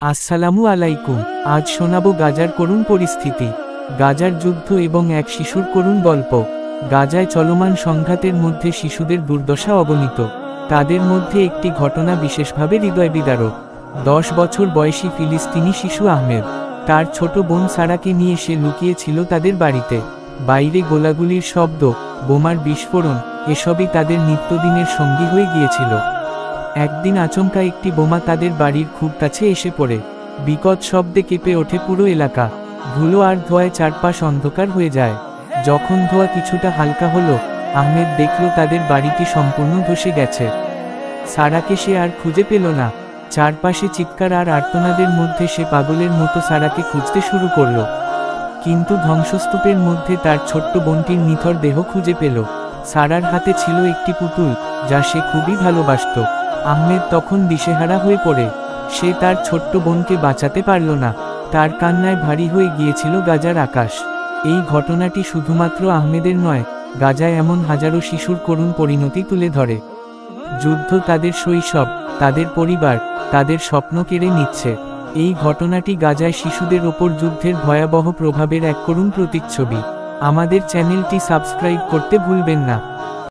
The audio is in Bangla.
আসসালামু আলাইকুম। আজ শোনাবো গাজার করুণ পরিস্থিতি, গাজার যুদ্ধ এবং এক শিশুর করুণ গল্প। গাজায় চলমান সংঘাতের মধ্যে শিশুদের দুর্দশা অগণিত। তাদের মধ্যে একটি ঘটনা বিশেষভাবে হৃদয়বিদারক। 10 বছর বয়সী ফিলিস্তিনি শিশু আহমেদ তার ছোট বোন সারাকে নিয়ে সে লুকিয়েছিল তাদের বাড়িতে। বাইরে গোলাগুলির শব্দ, বোমার বিস্ফোরণ, এসবই তাদের নিত্যদিনের সঙ্গী হয়ে গিয়েছিল। একদিন আচমকা একটি বোমা তাদের বাড়ির খুব কাছে এসে পড়ে। বিকট শব্দে কেঁপে ওঠে পুরো এলাকা। ধুলো আর ধোঁয়ায় চারপাশ অন্ধকার হয়ে যায়। যখন ধোঁয়া কিছুটা হালকা হলো, আহমেদ দেখল তাদের বাড়িটি সম্পূর্ণ ধসে গেছে। সারাকে সে আর খুঁজে পেল না। চারপাশে চিৎকার আর আর্তনাদের মধ্যে সে পাগলের মতো সারাকে খুঁজতে শুরু করল। কিন্তু ধ্বংসস্তূপের মধ্যে তার ছোট্ট বোনটির নিথর দেহ খুঁজে পেল। সারার হাতে ছিল একটি পুতুল, যা সে খুবই ভালোবাসত। আহমেদ তখন দিশেহারা হয়ে পড়ে। সে তার ছোট্ট বোনকে বাঁচাতে পারল না। তার কান্নায় ভারী হয়ে গিয়েছিল গাজার আকাশ। এই ঘটনাটি শুধুমাত্র আহমেদের নয়, গাজায় এমন হাজারো শিশুর করুণ পরিণতি তুলে ধরে। যুদ্ধ তাদের শৈশব, তাদের পরিবার, তাদের স্বপ্ন কেড়ে নিচ্ছে। এই ঘটনাটি গাজায় শিশুদের ওপর যুদ্ধের ভয়াবহ প্রভাবের এক করুণ প্রতিচ্ছবি। আমাদের চ্যানেলটি সাবস্ক্রাইব করতে ভুলবেন না।